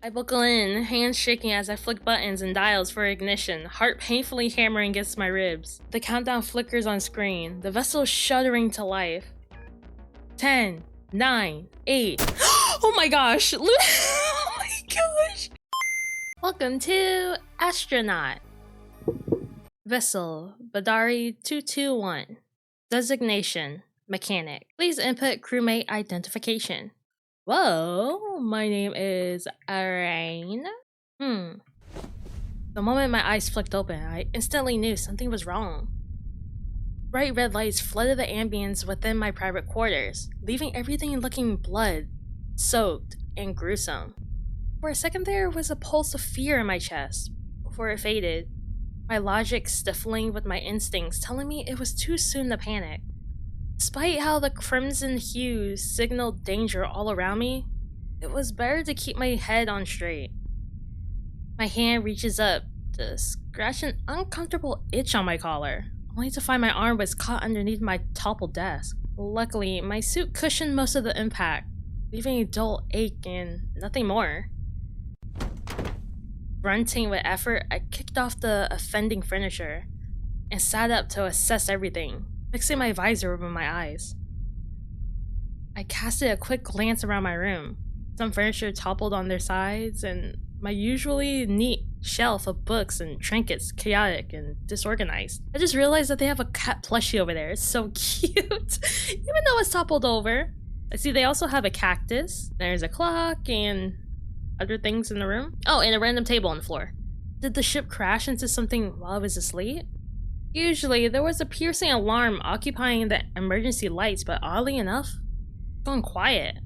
I buckle in, hands shaking as I flick buttons and dials for ignition, heart painfully hammering against my ribs. The countdown flickers on screen, the vessel shuddering to life. 10, 9, 8. Oh my gosh! Oh my gosh! Welcome to Astronaut. Vessel Badari 221. Designation Mechanic. Please input crewmate identification. Whoa, my name is Rain. The moment my eyes flicked open, I instantly knew something was wrong. Bright red lights flooded the ambience within my private quarters, leaving everything looking blood-soaked and gruesome. For a second there was a pulse of fear in my chest, before it faded, my logic stifling with my instincts telling me it was too soon to panic. Despite how the crimson hues signaled danger all around me, it was better to keep my head on straight. My hand reaches up to scratch an uncomfortable itch on my collar, only to find my arm was caught underneath my toppled desk. Luckily, my suit cushioned most of the impact, leaving a dull ache and nothing more. Grunting with effort, I kicked off the offending furniture and sat up to assess everything, fixing my visor over my eyes. I casted a quick glance around my room. Some furniture toppled on their sides, and my usually neat shelf of books and trinkets chaotic and disorganized. I just realized that they have a cat plushie over there. It's so cute, even though it's toppled over. I see they also have a cactus. There's a clock and other things in the room. Oh, and a random table on the floor. Did the ship crash into something while I was asleep? Usually, there was a piercing alarm occupying the emergency lights, but oddly enough, it's gone quiet.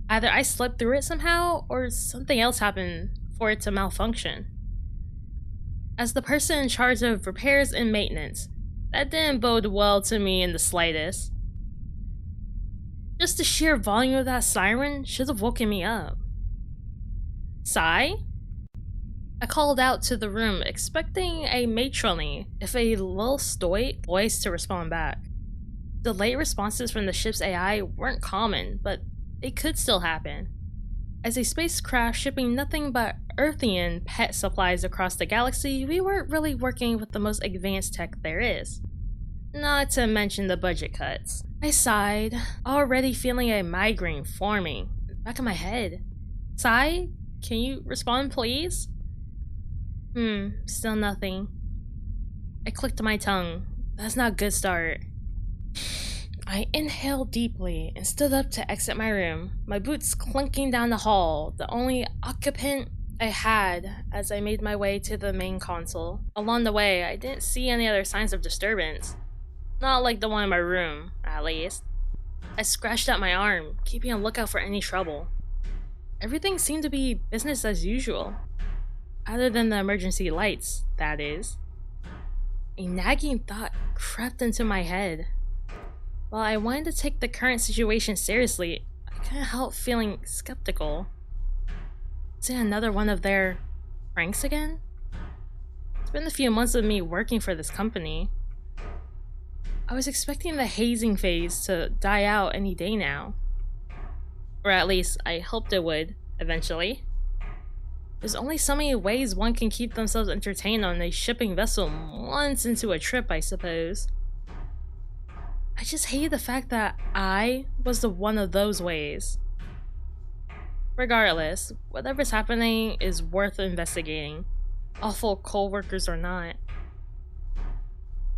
Either I slept through it somehow, or something else happened for it to malfunction. As the person in charge of repairs and maintenance, that didn't bode well to me in the slightest. Just the sheer volume of that siren should have woken me up. Sigh? I called out to the room, expecting a matronly, if a little stoic, voice to respond back. Delayed responses from the ship's AI weren't common, but they could still happen. As a spacecraft shipping nothing but Earthian pet supplies across the galaxy, we weren't really working with the most advanced tech there is. Not to mention the budget cuts. I sighed, already feeling a migraine forming back of my head. Sigh? Can you respond, please? Still nothing. I clicked my tongue. That's not a good start. I inhaled deeply and stood up to exit my room, my boots clinking down the hall, the only occupant I had as I made my way to the main console. Along the way, I didn't see any other signs of disturbance. Not like the one in my room, at least. I scratched at my arm, keeping a lookout for any trouble. Everything seemed to be business as usual. Other than the emergency lights, that is. A nagging thought crept into my head. While I wanted to take the current situation seriously, I couldn't help feeling skeptical. Is it another one of their pranks again? It's been a few months of me working for this company. I was expecting the hazing phase to die out any day now. Or at least, I hoped it would, eventually. There's only so many ways one can keep themselves entertained on a shipping vessel once into a trip, I suppose. I just hated the fact that I was the one of those ways. Regardless, whatever's happening is worth investigating, awful co-workers or not.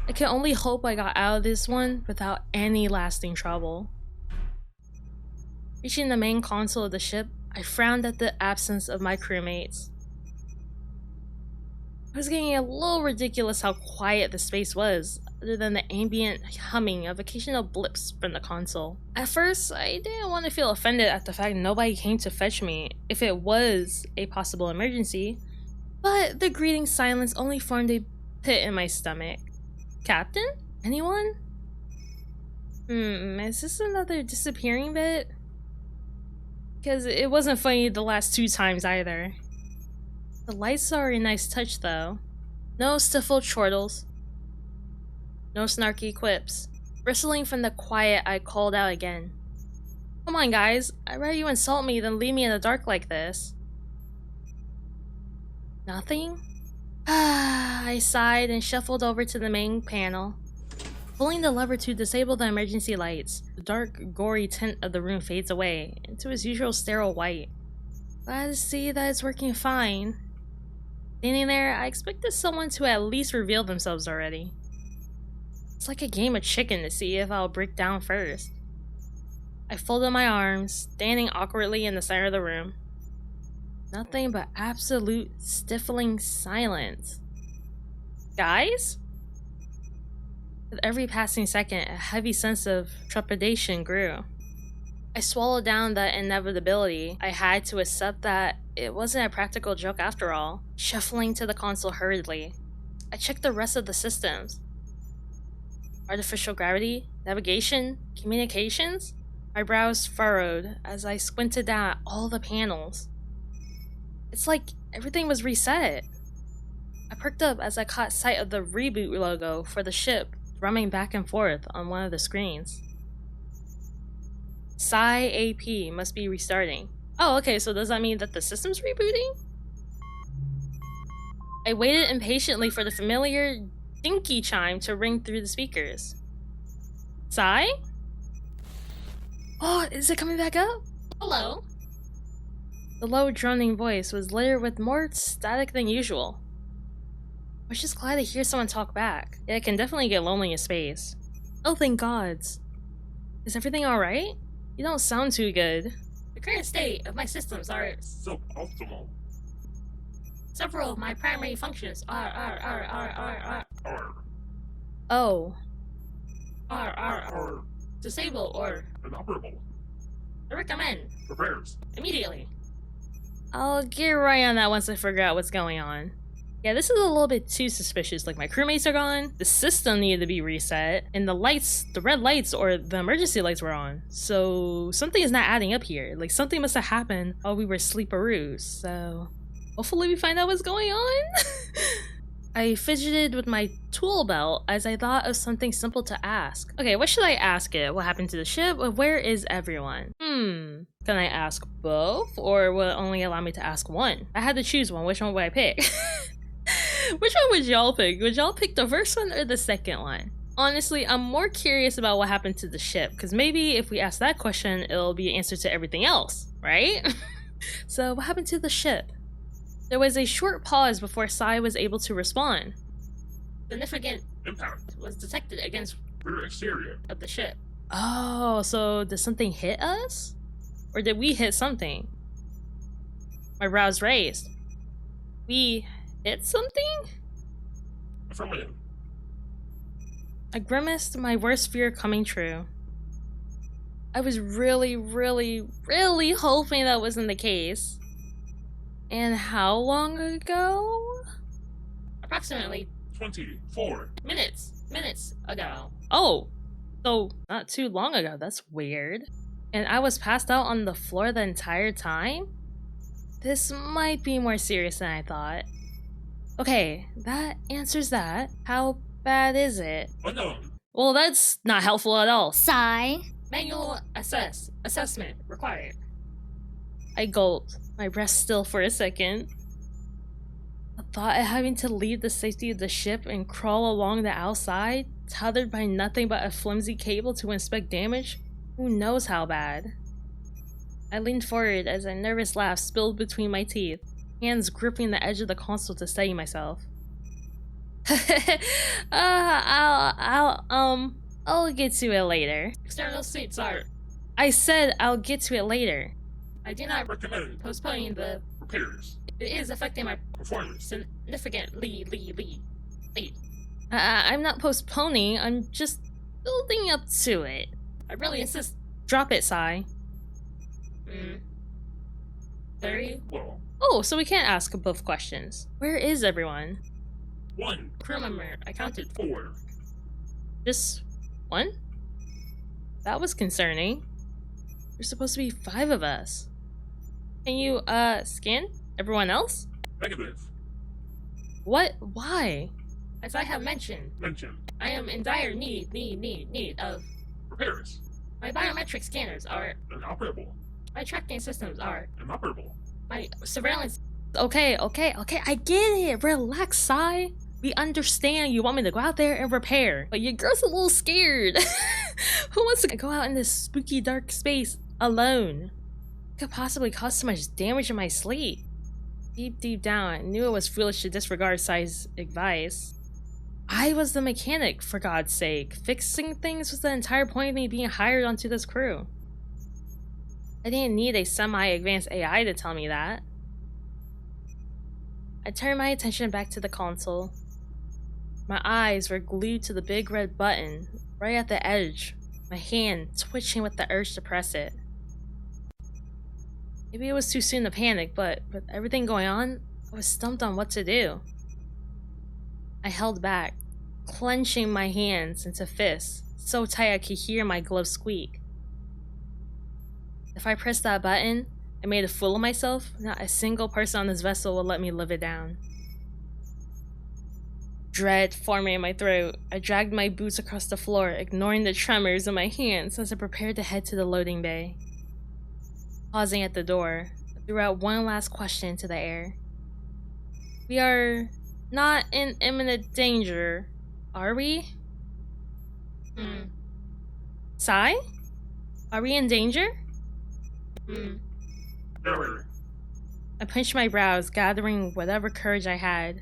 I can only hope I got out of this one without any lasting trouble. Reaching the main console of the ship, I frowned at the absence of my crewmates. It was getting a little ridiculous how quiet the space was, other than the ambient humming of occasional blips from the console. At first, I didn't want to feel offended at the fact nobody came to fetch me if it was a possible emergency, but the greeting silence only formed a pit in my stomach. Captain? Anyone? Is this another disappearing bit? Because it wasn't funny the last two times either. The lights are a nice touch though. No stifled chortles. No snarky quips. Bristling from the quiet, I called out again. Come on guys, I'd rather you insult me than leave me in the dark like this. Nothing? I sighed and shuffled over to the main panel. Pulling the lever to disable the emergency lights, the dark, gory tint of the room fades away into its usual sterile white. Glad to see that it's working fine. Standing there, I expected someone to at least reveal themselves already. It's like a game of chicken to see if I'll break down first. I folded my arms, standing awkwardly in the center of the room. Nothing but absolute stifling silence. Guys? With every passing second, a heavy sense of trepidation grew. I swallowed down the inevitability I had to accept that it wasn't a practical joke after all. Shuffling to the console hurriedly, I checked the rest of the systems. Artificial gravity, navigation, communications? My brows furrowed as I squinted down at all the panels. It's like everything was reset. I perked up as I caught sight of the reboot logo for the ship drumming back and forth on one of the screens. Psi AP must be restarting. Oh, okay, so does that mean that the system's rebooting? I waited impatiently for the familiar dinky chime to ring through the speakers. Psi? Oh, is it coming back up? Hello? The low droning voice was layered with more static than usual. I was just glad to hear someone talk back. Yeah, it can definitely get lonely in space. Oh, thank gods. Is everything alright? You don't sound too good. The current state of my systems are suboptimal. Several of my primary functions are. Oh. Are Disable or inoperable. I recommend. Repairs. Immediately. I'll get right on that once I figure out what's going on. Yeah, this is a little bit too suspicious. Like, my crewmates are gone, the system needed to be reset, and the red lights or the emergency lights were on. So something is not adding up here. Like, something must have happened while we were sleeparoos. So hopefully we find out what's going on. I fidgeted with my tool belt as I thought of something simple to ask. Okay, what should I ask it? What happened to the ship? Where is everyone? Can I ask both? Or will it only allow me to ask one? I had to choose one. Which one would I pick? Which one would y'all pick? Would y'all pick the first one or the second one? Honestly, I'm more curious about what happened to the ship, because maybe if we ask that question, it'll be an answer to everything else, right? So, what happened to the ship? There was a short pause before Sai was able to respond. Significant Impact was detected against rear exterior of the ship. Oh, so did something hit us? Or did we hit something? My brows raised. We hit something? affirmative. I grimaced, my worst fear coming true. I was really hoping that wasn't the case. And how long ago? Approximately 24 minutes ago. Oh, so not too long ago. That's weird. And I was passed out on the floor the entire time? This might be more serious than I thought. Okay, that answers that. How bad is it? unknown. Well, that's not helpful at all. Sigh. Manual assessment required. I gulped, my breath still for a second. The thought of having to leave the safety of the ship and crawl along the outside, tethered by nothing but a flimsy cable to inspect damage, who knows how bad. I leaned forward as a nervous laugh spilled between my teeth, hands gripping the edge of the console to steady myself. I'll get to it later. External seats are. I said I'll get to it later. I do not Recommend postponing the. repairs. It is affecting my Performance. significantly. I'm not postponing. I'm just building up to it. I really insist. Drop it, Sai. Very. Well, Oh, so we can't ask both questions. Where is everyone? 1, Crew member. I counted 4. just one. That was concerning. There's supposed to be 5 of us. Can you scan everyone else? Negative. What? Why? As I have mentioned, Mention. I am in dire need of. Repairs. My biometric scanners are. Inoperable. My tracking systems are. Inoperable. My surveillance Okay, I get it. Relax, Sai. We understand you want me to go out there and repair, but your girl's a little scared. Who wants to go out in this spooky dark space alone? It could possibly cause so much damage in my sleep. Deep down, I knew it was foolish to disregard Sai's advice. I was the mechanic, for God's sake. Fixing things was the entire point of me being hired onto this crew. I didn't need a semi-advanced AI to tell me that. I turned my attention back to the console. My eyes were glued to the big red button, right at the edge, my hand twitching with the urge to press it. Maybe it was too soon to panic, but with everything going on, I was stumped on what to do. I held back, clenching my hands into fists, so tight I could hear my gloves squeak. If I pressed that button, I made a fool of myself. Not a single person on this vessel will let me live it down. Dread forming in my throat, I dragged my boots across the floor, ignoring the tremors in my hands as I prepared to head to the loading bay. Pausing at the door, I threw out one last question into the air. We are not in imminent danger, are we? Sai? Are we in danger? Never. I pinched my brows, gathering whatever courage I had.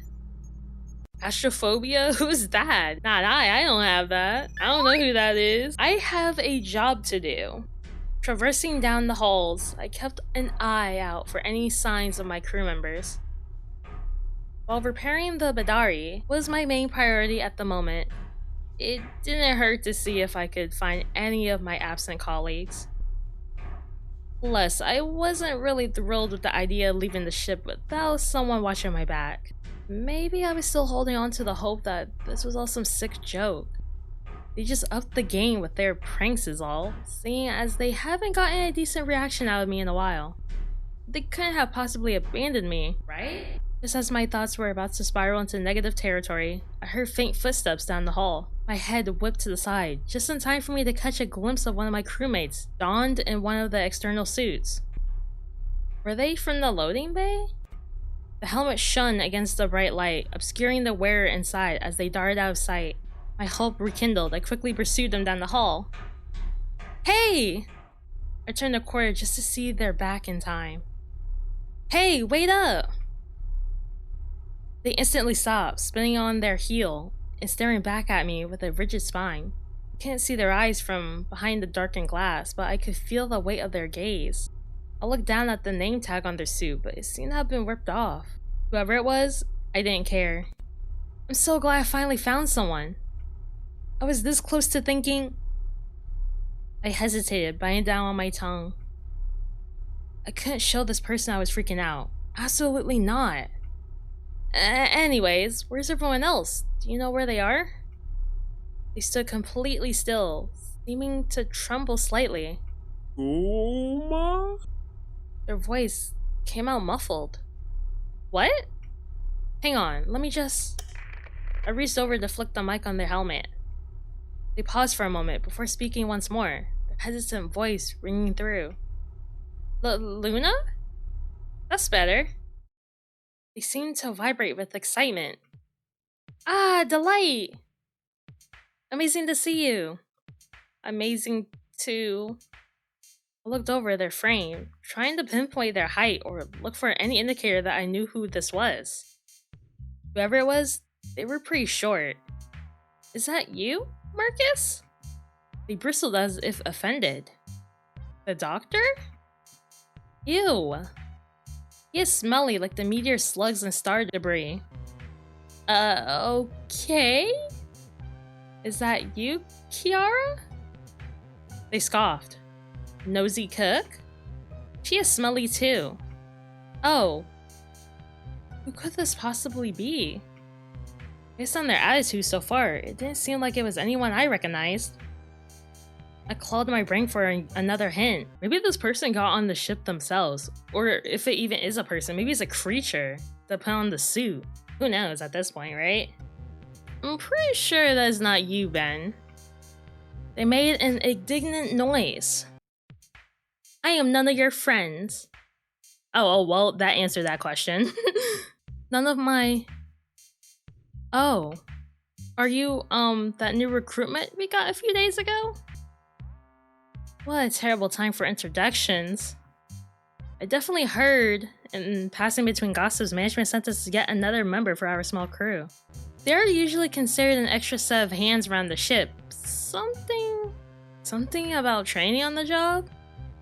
Astrophobia? Who's that? Not I don't have that. I don't know who that is. I have a job to do. Traversing down the halls, I kept an eye out for any signs of my crew members. While repairing the Badari was my main priority at the moment, it didn't hurt to see if I could find any of my absent colleagues. Plus, I wasn't really thrilled with the idea of leaving the ship without someone watching my back. Maybe I was still holding on to the hope that this was all some sick joke. They just upped the game with their pranks is all, seeing as they haven't gotten a decent reaction out of me in a while. They couldn't have possibly abandoned me, right? Just as my thoughts were about to spiral into negative territory, I heard faint footsteps down the hall. My head whipped to the side, just in time for me to catch a glimpse of one of my crewmates, donned in one of the external suits. Were they from the loading bay? The helmet shone against the bright light, obscuring the wearer inside as they darted out of sight. My hope rekindled. I quickly pursued them down the hall. Hey! I turned the corner just to see their back in time. Hey, wait up! They instantly stopped, spinning on their heel and staring back at me with a rigid spine. I couldn't see their eyes from behind the darkened glass, but I could feel the weight of their gaze. I looked down at the name tag on their suit, but it seemed to have been ripped off. Whoever it was, I didn't care. I'm so glad I finally found someone. I was this close to thinking... I hesitated, biting down on my tongue. I couldn't show this person I was freaking out. Absolutely not. Anyways, where's everyone else? Do you know where they are? They stood completely still, seeming to tremble slightly. Uma? Their voice came out muffled. What? Hang on, let me just... I reached over to flick the mic on their helmet. They paused for a moment before speaking once more, their hesitant voice ringing through. Luna? That's better. They seemed to vibrate with excitement. Ah, Delight! Amazing to see you. Amazing too. I looked over their frame, trying to pinpoint their height or look for any indicator that I knew who this was. Whoever it was, they were pretty short. Is that you, Marcus? They bristled as if offended. The doctor? Ew. He is smelly like the meteor slugs and star debris. Okay? Is that you, Kiara? They scoffed. Nosy cook? She is smelly too. Oh. Who could this possibly be? Based on their attitude so far, it didn't seem like it was anyone I recognized. I clawed my brain for another hint. Maybe this person got on the ship themselves. Or if it even is a person, maybe it's a creature that put on the suit. Who knows at this point, right? I'm pretty sure that's not you, Ben. They made an indignant noise. I am none of your friends. Oh, well, that answered that question. None of my... Oh. Are you, that new recruitment we got a few days ago? What a terrible time for introductions. I definitely heard, in passing between gossips, management sent us yet another member for our small crew. They are usually considered an extra set of hands around the ship. Something about training on the job?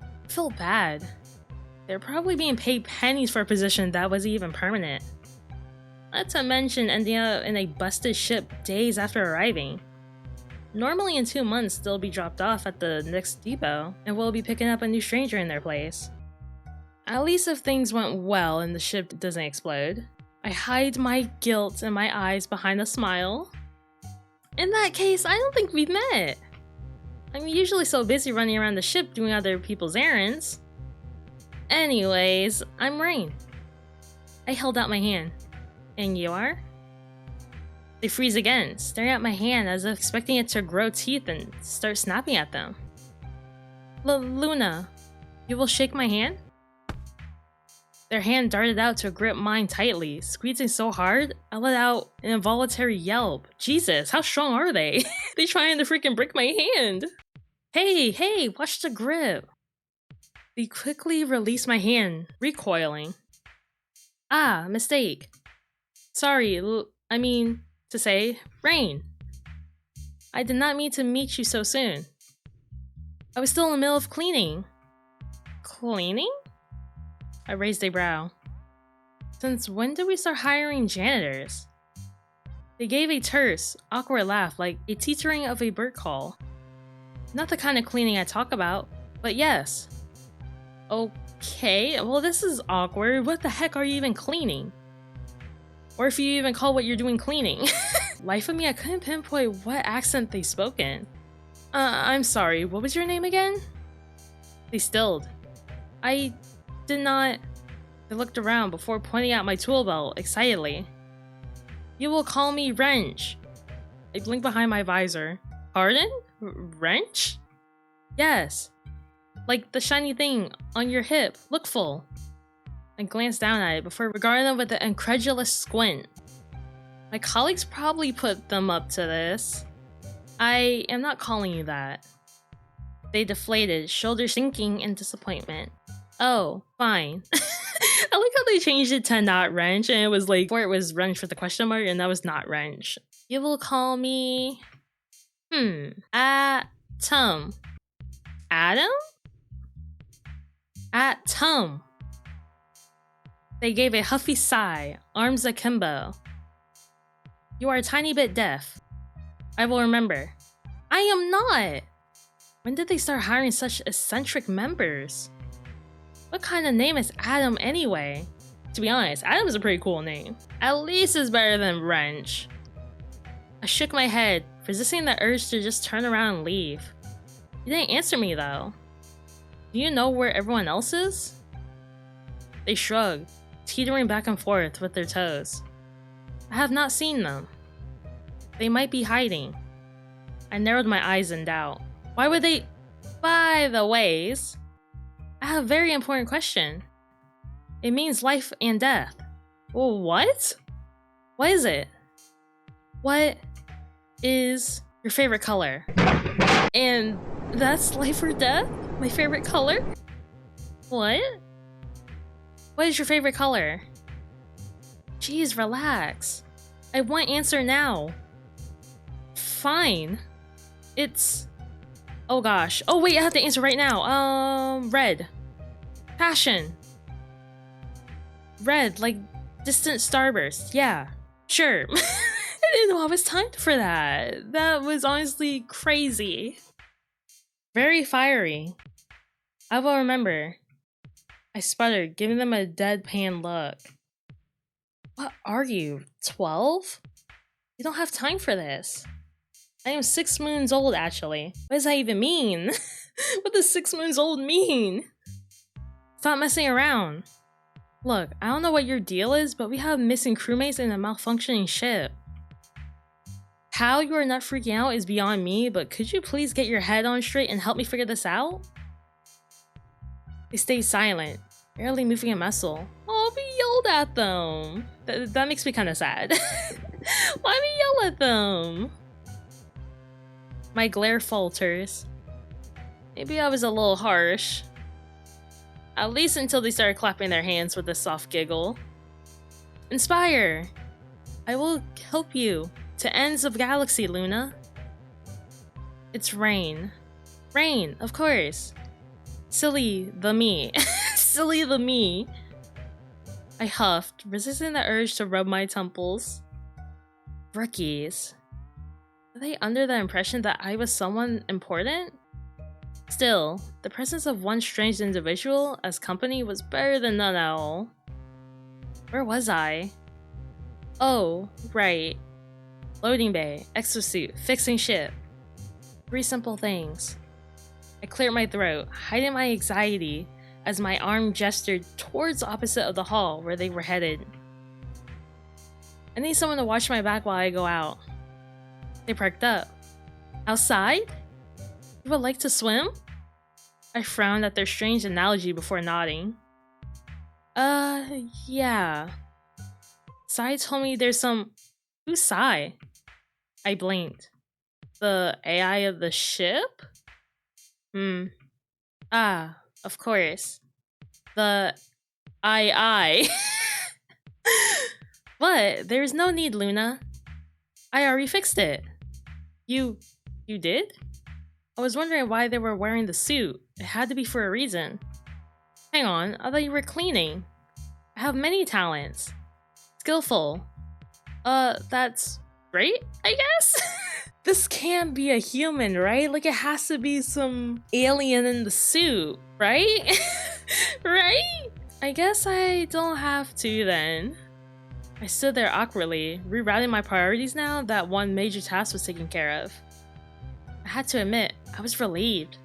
I feel bad. They're probably being paid pennies for a position that wasn't even permanent. Not to mention ending up in a busted ship days after arriving. Normally in 2 months they'll be dropped off at the next depot, and we'll be picking up a new stranger in their place. At least if things went well and the ship doesn't explode. I hide my guilt in my eyes behind a smile. In that case, I don't think we've met. I'm usually so busy running around the ship doing other people's errands. Anyways, I'm Rain. I held out my hand. And you are? They freeze again, staring at my hand as if expecting it to grow teeth and start snapping at them. Luna, you will shake my hand? Their hand darted out to grip mine tightly, squeezing so hard, I let out an involuntary yelp. Jesus, how strong are they? They trying to freaking break my hand. Hey, watch the grip. They quickly released my hand, recoiling. Ah, mistake. Sorry, to say, Rain. I did not mean to meet you so soon. I was still in the middle of cleaning. Cleaning? I raised a brow. Since when did we start hiring janitors? They gave a terse, awkward laugh like a teetering of a bird call. Not the kind of cleaning I talk about, but yes. Okay, well this is awkward. What the heck are you even cleaning? Or if you even call what you're doing cleaning. Life of me, I couldn't pinpoint what accent they spoke in. I'm sorry, what was your name again? They stilled. I did not... I looked around before pointing out my tool belt excitedly. You will call me Wrench. I blinked behind my visor. Pardon? Wrench? Yes. Like the shiny thing on your hip. Look full. I glanced down at it before regarding them with an incredulous squint. My colleagues probably put them up to this. I am not calling you that. They deflated, shoulders sinking in disappointment. Oh, fine. I like how they changed it to not wrench, and it was like, before it was wrench with the question mark, and that was not wrench. You will call me... Atom. Adam? Atom. They gave a huffy sigh, arms akimbo. You are a tiny bit deaf. I will remember. I am not! When did they start hiring such eccentric members? What kind of name is Adam anyway? To be honest, Adam is a pretty cool name. At least it's better than Wrench. I shook my head, resisting the urge to just turn around and leave. You didn't answer me though. Do you know where everyone else is? They shrugged, teetering back and forth with their toes. I have not seen them. They might be hiding. I narrowed my eyes in doubt. Why would they... By the ways, I have a very important question. It means life and death. Well, what? What is it? What is your favorite color? And that's life or death? My favorite color? What? What is your favorite color? Jeez, relax. I want answer now. Fine. It's... Oh gosh. Oh wait, I have to answer right now. Red. Passion. Red, like distant starburst. Yeah, sure. I didn't know I was timed for that. That was honestly crazy. Very fiery. I will remember. I sputtered, giving them a deadpan look. What are you, 12? You don't have time for this. I am 6 moons old, actually. What does that even mean? What does 6 moons old mean? Stop messing around. Look, I don't know what your deal is, but we have missing crewmates in a malfunctioning ship. How you are not freaking out is beyond me, but could you please get your head on straight and help me figure this out? They stayed silent, barely moving a muscle. Oh, we yelled at them. That makes me kind of sad. Why me yell at them? My glare falters. Maybe I was a little harsh. At least until they started clapping their hands with a soft giggle. Inspire! I will help you to ends of galaxy, Luna. It's Rain. Rain, of course. Silly the me. Silly the me. I huffed, resisting the urge to rub my temples. Rookies. Were they under the impression that I was someone important? Still, the presence of one strange individual as company was better than none at all. Where was I? Oh, right. Loading bay, exosuit, fixing ship. 3 simple things. I cleared my throat, hiding my anxiety as my arm gestured towards the opposite of the hall where they were headed. I need someone to watch my back while I go out. They perked up. Outside? You would like to swim? I frowned at their strange analogy before nodding. Yeah. Sai told me there's some... Who's Sai? I blinked. The AI of the ship? Ah, of course. The... I. But there's no need, Luna. I already fixed it. You did? I was wondering why they were wearing the suit. It had to be for a reason. Hang on, I thought you were cleaning. I have many talents. Skillful. That's great, I guess? This can't be a human, right? Like, it has to be some alien in the suit, right? Right? I guess I don't have to then. I stood there awkwardly, rerouting my priorities now that one major task was taken care of. I had to admit, I was relieved.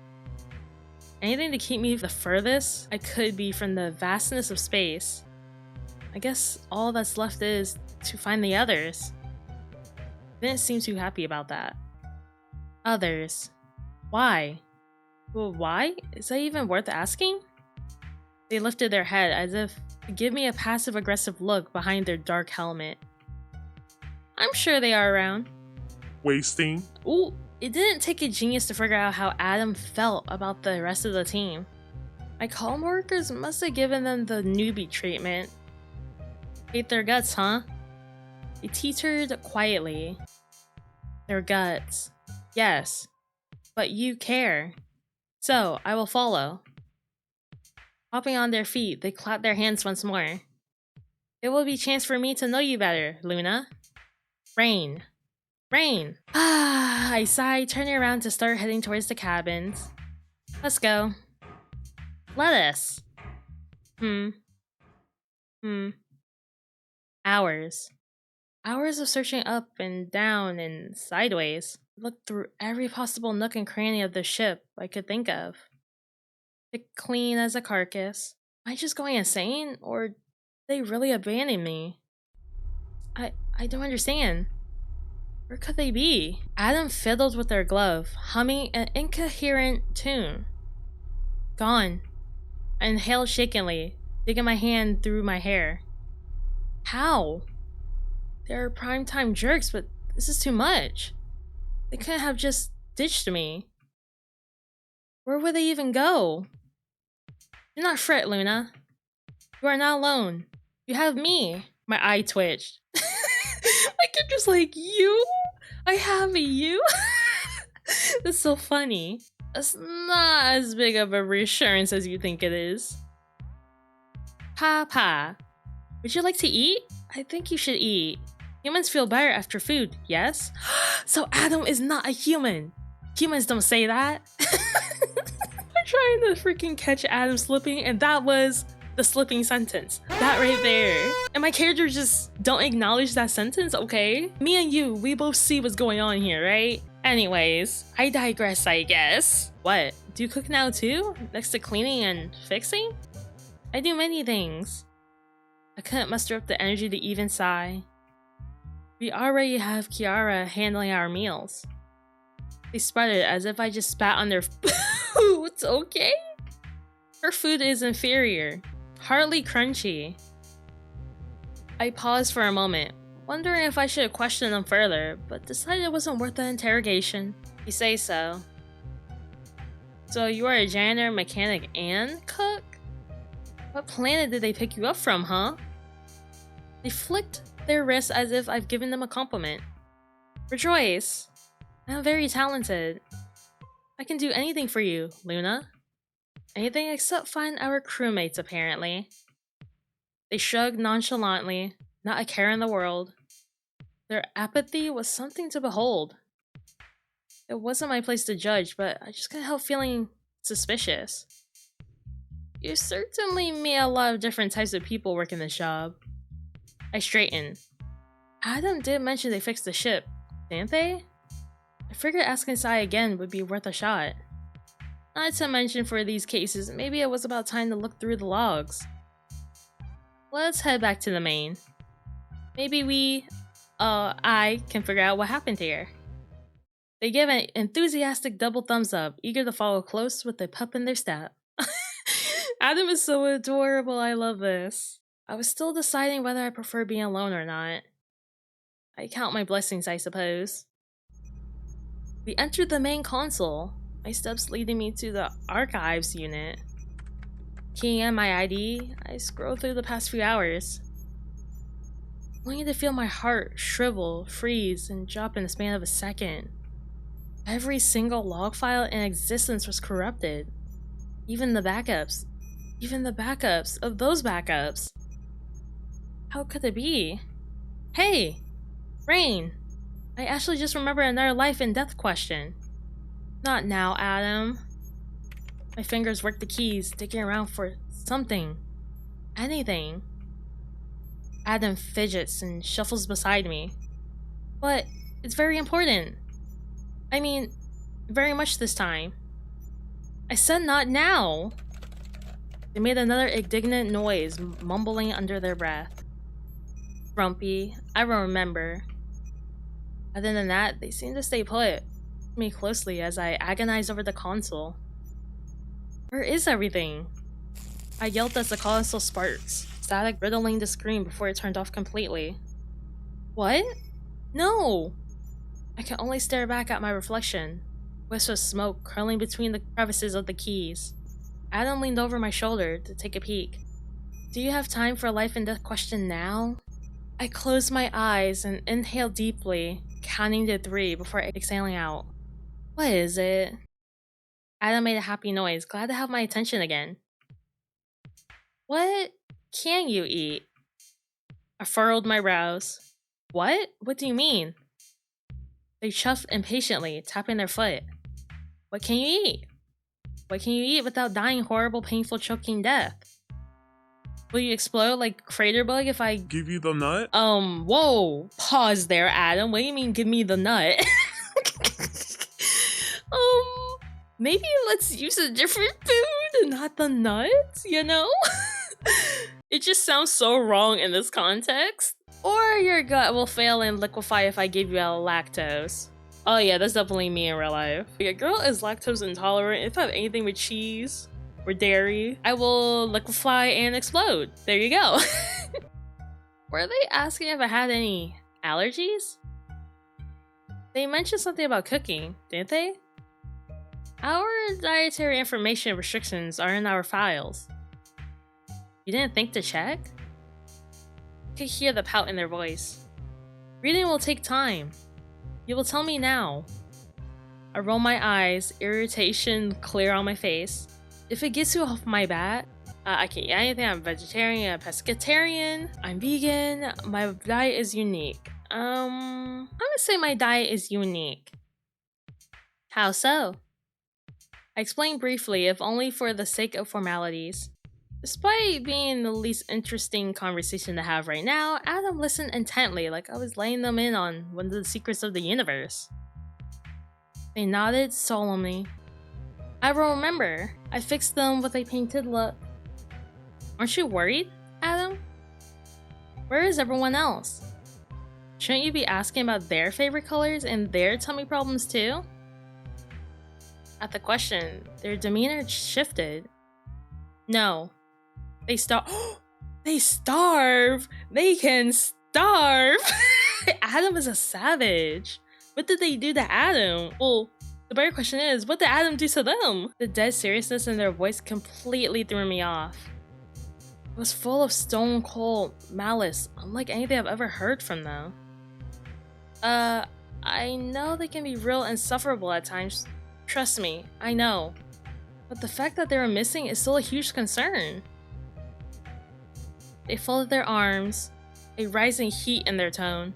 Anything to keep me the furthest I could be from the vastness of space. I guess all that's left is to find the others. Didn't seem too happy about that. Others. Why? Well, why? Is that even worth asking? They lifted their head as if to give me a passive-aggressive look behind their dark helmet. I'm sure they are around. Wasting. Ooh, it didn't take a genius to figure out how Adam felt about the rest of the team. My column workers must have given them the newbie treatment. Hate their guts, huh? They teetered quietly. Their guts. Yes. But you care. So, I will follow. Hopping on their feet, they clapped their hands once more. It will be a chance for me to know you better, Luna. Rain. Rain. Ah, I sighed, turning around to start heading towards the cabins. Let's go. Let us. Hours. Hours of searching up and down and sideways. Looked through every possible nook and cranny of the ship I could think of. Picked clean as a carcass. Am I just going insane, or did they really abandon me? I don't understand. Where could they be? Adam fiddled with their glove, humming an incoherent tune. Gone. I inhaled shakenly, digging my hand through my hair. How? They're primetime jerks, but this is too much. They couldn't have just ditched me. Where would they even go? Do not fret, Luna. You are not alone. You have me. My eye twitched. Like, you're just like, you? I have you? That's so funny. That's not as big of a reassurance as you think it is. Papa, would you like to eat? I think you should eat. Humans feel better after food, yes? So Adam is not a human. Humans don't say that. I'm trying to freaking catch Adam slipping, and that was the slipping sentence. That right there. And my character just don't acknowledge that sentence, okay? Me and you, we both see what's going on here, right? Anyways, I digress, I guess. What? Do you cook now too? Next to cleaning and fixing? I do many things. I couldn't muster up the energy to even sigh. We already have Kiara handling our meals. They sputtered as if I just spat on their food, okay? Her food is inferior. hardly crunchy. I paused for a moment, wondering if I should question them further, but decided it wasn't worth the interrogation. You say so. So you are a janitor, mechanic, and cook? What planet did they pick you up from, huh? They flicked their wrists as if I've given them a compliment. Rejoice! I'm very talented. I can do anything for you, Luna. Anything except find our crewmates, apparently. They shrugged nonchalantly, not a care in the world. Their apathy was something to behold. It wasn't my place to judge, but I just couldn't help feeling suspicious. You certainly meet a lot of different types of people working this job. I straightened. Adam did mention they fixed the ship, didn't they? I figured asking Sai again would be worth a shot. Not to mention for these cases, maybe it was about time to look through the logs. Let's head back to the main. Maybe I can figure out what happened here. They gave an enthusiastic double thumbs up, eager to follow close with a pup in their step. Adam is so adorable, I love this. I was still deciding whether I prefer being alone or not. I count my blessings, I suppose. We entered the main console, my steps leading me to the archives unit. Keying in my ID, I scrolled through the past few hours, only to feel my heart shrivel, freeze, and drop in the span of a second. Every single log file in existence was corrupted. Even the backups. Even the backups of those backups. How could it be? Hey! Rain! I actually just remembered another life and death question. Not now, Adam. My fingers work the keys, digging around for something. Anything. Adam fidgets and shuffles beside me. But it's very important. I mean, very much this time. I said not now! They made another indignant noise, mumbling under their breath. Grumpy, I remember. Other than that, they seemed to stay put. Me closely as I agonized over the console. Where is everything? I yelled as the console sparks, static riddling the screen before it turned off completely. What? No! I can only stare back at my reflection, wisps of smoke curling between the crevices of the keys. Adam leaned over my shoulder to take a peek. Do you have time for a life and death question now? I closed my eyes and inhaled deeply, counting to 3 before exhaling out. What is it? Adam made a happy noise, glad to have my attention again. What can you eat? I furrowed my brows. What? What do you mean? They chuffed impatiently, tapping their foot. What can you eat? What can you eat without dying horrible, painful, choking death? Will you explode like Craterbug if I Give you the nut? Whoa! Pause there, Adam. What do you mean give me the nut? Maybe let's use a different food and not the nuts, you know? It just sounds so wrong in this context. Or your gut will fail and liquefy if I give you a lactose. Oh yeah, that's definitely me in real life. If a girl is lactose intolerant, if I have anything with cheese or dairy, I will liquefy and explode. There you go. Were they asking if I had any allergies? They mentioned something about cooking, didn't they? Our dietary information restrictions are in our files. You didn't think to check? I could hear the pout in their voice. Reading will take time. You will tell me now. I roll my eyes, irritation clear on my face. If it gets you off my bat, I can eat anything. I'm vegetarian, I'm pescatarian, I'm vegan. My diet is unique. I'm gonna say my diet is unique. How so? I explained briefly, if only for the sake of formalities. Despite being the least interesting conversation to have right now, Adam listened intently, like I was laying them in on one of the secrets of the universe. They nodded solemnly. I will remember. I fixed them with a painted look. Aren't you worried, Adam? Where is everyone else? Shouldn't you be asking about their favorite colors and their tummy problems too? At the question, their demeanor shifted. No. They starve. They starve! They can starve! Adam is a savage. What did they do to Adam? Well, the better question is, what did Adam do to them? The dead seriousness in their voice completely threw me off. It was full of stone cold malice, unlike anything I've ever heard from them. I know they can be real insufferable at times. Trust me, I know. But the fact that they were missing is still a huge concern. They folded their arms, a rising heat in their tone.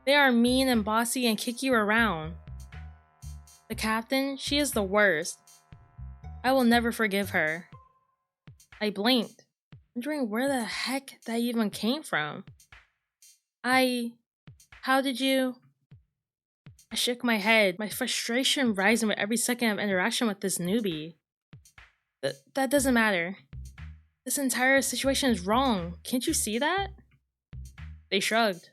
They are mean and bossy and kick you around. The captain, she is the worst. I will never forgive her. I blinked, wondering where the heck that even came from. How did you? I shook my head, my frustration rising with every second of interaction with this newbie. That doesn't matter. This entire situation is wrong. Can't you see that? They shrugged.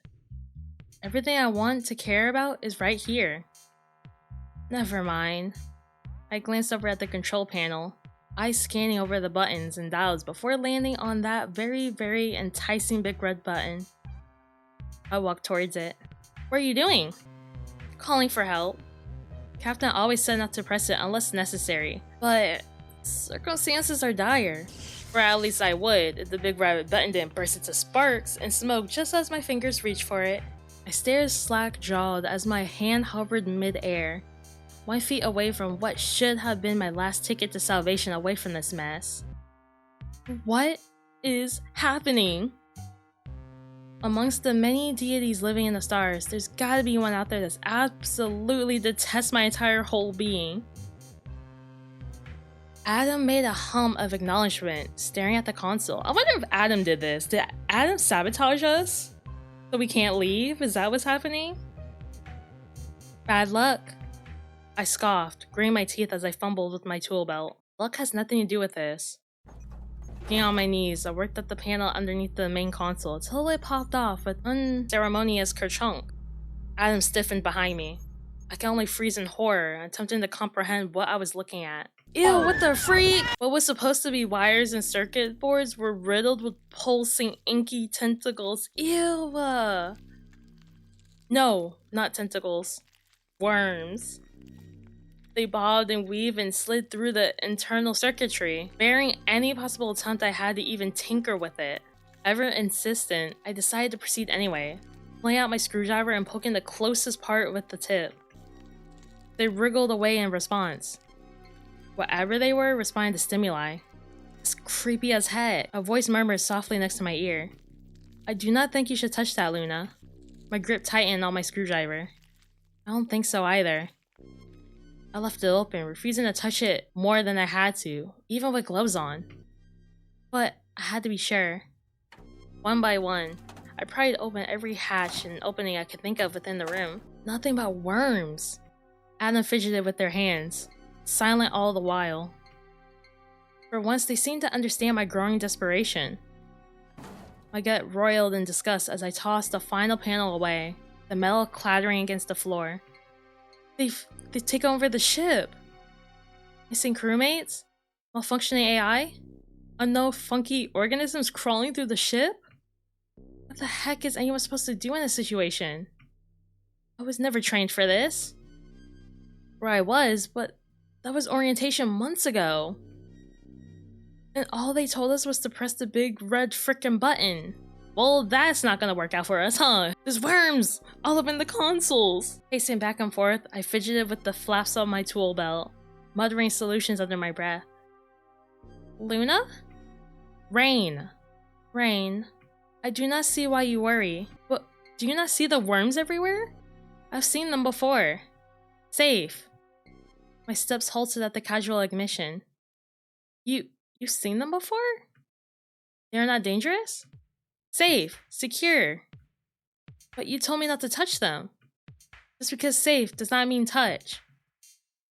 Everything I want to care about is right here. Never mind. I glanced over at the control panel, eyes scanning over the buttons and dials before landing on that very, very enticing big red button. I walked towards it. What are you doing? Calling for help. Captain always said not to press it unless necessary, but circumstances are dire. Or at least I would if the big red button didn't burst into sparks and smoke just as my fingers reached for it. I stared slack-jawed as my hand hovered mid-air, 1 feet away from what should have been my last ticket to salvation away from this mess. What is happening? Amongst the many deities living in the stars, there's gotta be one out there that's absolutely detests my entire whole being. Adam made a hum of acknowledgement, staring at the console. I wonder if Adam did this. Did Adam sabotage us? So we can't leave? Is that what's happening? Bad luck. I scoffed, gritting my teeth as I fumbled with my tool belt. Luck has nothing to do with this. Getting on my knees, I worked up the panel underneath the main console until it popped off with unceremonious kerchunk. Adam stiffened behind me. I could only freeze in horror, attempting to comprehend what I was looking at. Ew, what the freak? What was supposed to be wires and circuit boards were riddled with pulsing, inky tentacles. Ew! No, not tentacles. Worms. They bobbed and weaved and slid through the internal circuitry, bearing any possible attempt I had to even tinker with it. Ever insistent, I decided to proceed anyway, pulling out my screwdriver and poking the closest part with the tip. They wriggled away in response. Whatever they were responding to stimuli. It's creepy as heck. A voice murmured softly next to my ear. I do not think you should touch that, Luna. My grip tightened on my screwdriver. I don't think so either. I left it open, refusing to touch it more than I had to, even with gloves on. But I had to be sure. One by one, I pried open every hatch and opening I could think of within the room. Nothing but worms. Adam fidgeted with their hands, silent all the while. For once, they seemed to understand my growing desperation. My gut roiled in disgust as I tossed the final panel away, the metal clattering against the floor. They've taken over the ship. Missing crewmates? Malfunctioning AI? Unknown funky organisms crawling through the ship? What the heck is anyone supposed to do in this situation? I was never trained for this. Where I was, but that was orientation months ago. And all they told us was to press the big red frickin' button. Well, that's not gonna work out for us, huh? There's worms all up in the consoles! Pacing back and forth, I fidgeted with the flaps of my tool belt, muttering solutions under my breath. Luna? Rain. Rain. I do not see why you worry. But do you not see the worms everywhere? I've seen them before. Safe. My steps halted at the casual admission. You've seen them before? They're not dangerous? Safe. Secure. But you told me not to touch them. Just because safe does not mean touch.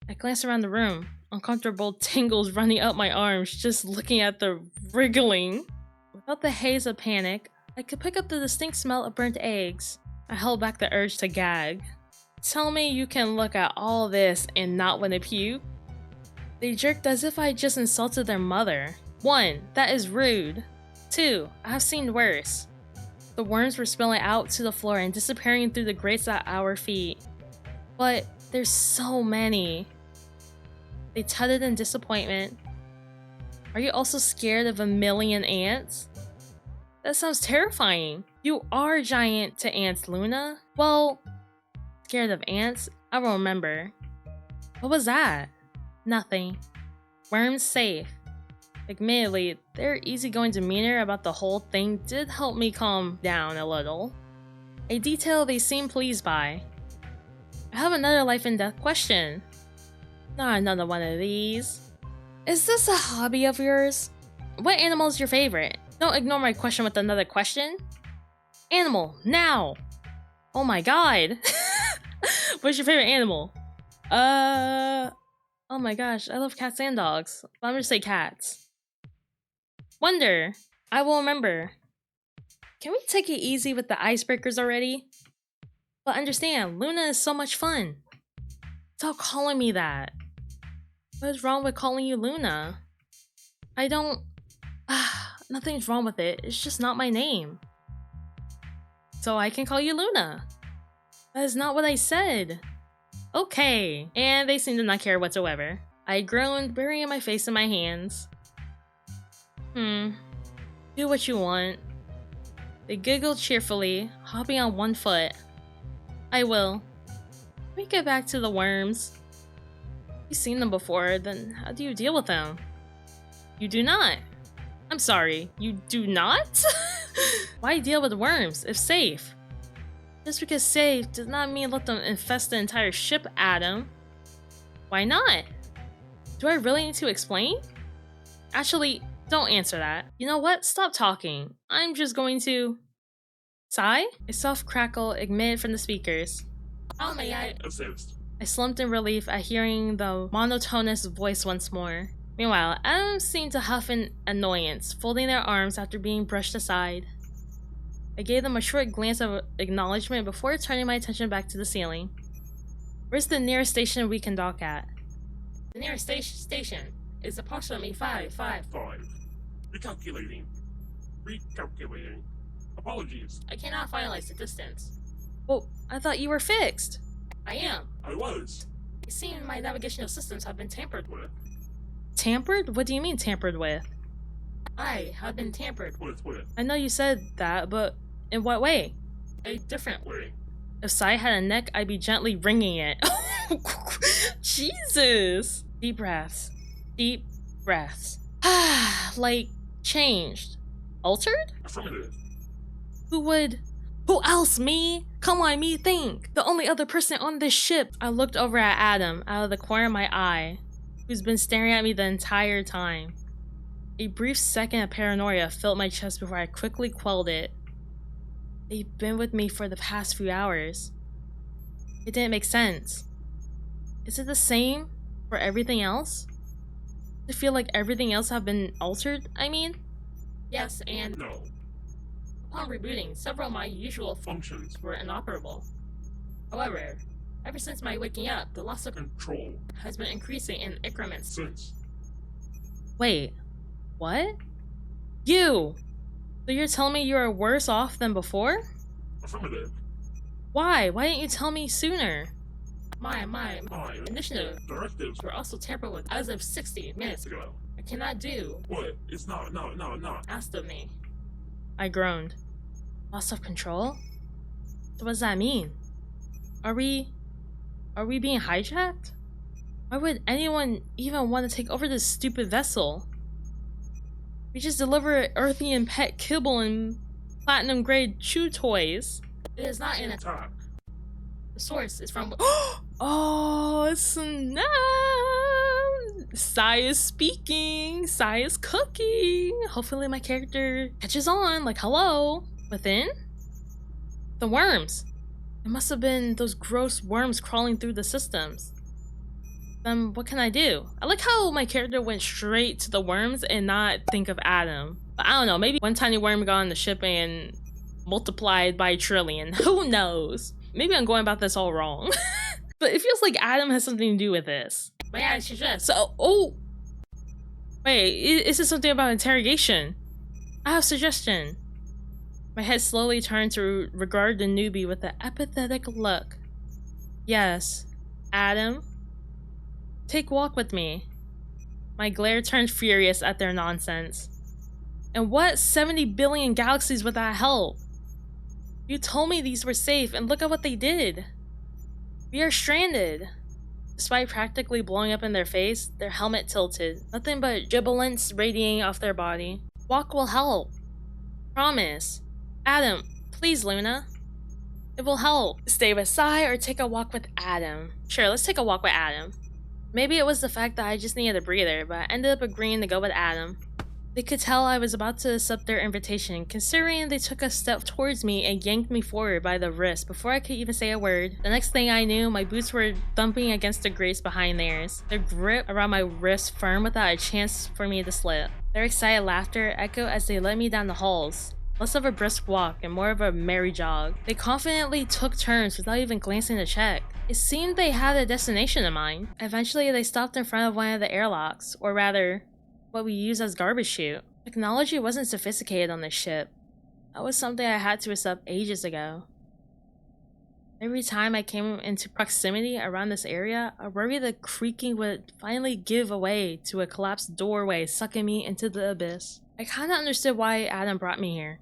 I glanced around the room, uncomfortable tingles running up my arms just looking at the wriggling. Without the haze of panic, I could pick up the distinct smell of burnt eggs. I held back the urge to gag. Tell me you can look at all this and not want to puke? They jerked as if I had just insulted their mother. 1. That is rude. 2. I have seen worse. The worms were spilling out to the floor and disappearing through the grates at our feet. But there's so many. They tutted in disappointment. Are you also scared of 1,000,000 ants? That sounds terrifying. You are giant to ants, Luna. Well, scared of ants? I will remember. What was that? Nothing. Worms safe. Admittedly, their easygoing demeanor about the whole thing did help me calm down a little. A detail they seemed pleased by. I have another life and death question. Not another one of these. Is this a hobby of yours? What animal is your favorite? Don't ignore my question with another question. Animal, now! Oh my god! What's your favorite animal? Oh my gosh, I love cats and dogs. But I'm gonna say cats. Wonder. I will remember. Can we take it easy with the icebreakers already? But understand, Luna is so much fun. Stop calling me that. What is wrong with calling you Luna? I don't... nothing's wrong with it, it's just not my name. So I can call you Luna. That is not what I said. Okay, and they seem to not care whatsoever. I groaned, burying my face in my hands. Do what you want. They giggled cheerfully, hopping on one foot. I will. Let me get back to the worms. You've seen them before, then how do you deal with them? You do not. I'm sorry, you do not? Why deal with worms if safe? Just because safe does not mean let them infest the entire ship, Adam. Why not? Do I really need to explain? Actually, don't answer that. You know what? Stop talking. I'm just going to... Sigh? A soft crackle emitted from the speakers. How may I assist? I slumped in relief at hearing the monotonous voice once more. Meanwhile, Adam seemed to huff in annoyance, folding their arms after being brushed aside. I gave them a short glance of acknowledgement before turning my attention back to the ceiling. Where's the nearest station we can dock at? The nearest station is approximately 5. Recalculating. Apologies. I cannot finalize the distance. Well, I thought you were fixed. I am. I was. It seems my navigational systems have been tampered with. Tampered? What do you mean tampered with? I have been tampered with. I know you said that, but in what way? A different way. If Sai had a neck, I'd be gently wringing it. Jesus! Deep breaths. Deep breaths. Like, changed. Altered? Affirmative. Who else, me? Come on, me, think. The only other person on this ship. I looked over at Adam out of the corner of my eye, who's been staring at me the entire time. A brief second of paranoia filled my chest before I quickly quelled it. They've been with me for the past few hours. It didn't make sense. Is it the same for everything else? Does it feel like everything else have been altered, I mean? Yes, and No. upon rebooting, several of my usual functions were inoperable. However, ever since my waking up, the loss of Control. has been increasing in increments. Sense. Wait, what? You! So you're telling me you are worse off than before? Affirmative. Why? Why didn't you tell me sooner? My My initiative directives were also tampered with as of 60 minutes ago. ago. I cannot do What? It's not. asked of me. I groaned. Loss of control? So what does that mean? Are we being hijacked? Why would anyone even want to take over this stupid vessel? We just deliver Earthian pet kibble and platinum grade chew toys. It is not an attack. Attack. The source is from Oh, snap! Sai is speaking. Sai is cooking. Hopefully my character catches on. Like, hello. Within? The worms. It must have been those gross worms crawling through the systems. Then what can I do? I like how my character went straight to the worms and not think of Adam. But I don't know, maybe one tiny worm got on the ship and multiplied by a trillion. Who knows? Maybe I'm going about this all wrong. But it feels like Adam has something to do with this. May I suggest? So, oh! Wait, is this something about interrogation? I have a suggestion. My head slowly turned to regard the newbie with an apathetic look. Yes. Adam? Take walk with me. My glare turned furious at their nonsense. And what 70 billion galaxies would that help? You told me these were safe, and look at what they did. We are stranded. Despite practically blowing up in their face, their helmet tilted, nothing but gibbelance radiating off their body. Walk will help. Promise. Adam, please, Luna. It will help. Stay with Sai or take a walk with Adam. Sure, let's take a walk with Adam. Maybe it was the fact that I just needed a breather, but I ended up agreeing to go with Adam. They could tell I was about to accept their invitation, considering they took a step towards me and yanked me forward by the wrist before I could even say a word. The next thing I knew, my boots were thumping against the grates behind theirs, their grip around my wrist firm without a chance for me to slip. Their excited laughter echoed as they led me down the halls. Less of a brisk walk and more of a merry jog. They confidently took turns without even glancing to check. It seemed they had a destination in mind. Eventually, they stopped in front of one of the airlocks, or rather, what we use as garbage chute. Technology wasn't sophisticated on this ship. That was something I had to accept ages ago. Every time I came into proximity around this area, I worried the creaking would finally give way to a collapsed doorway sucking me into the abyss. I kinda understood why Adam brought me here.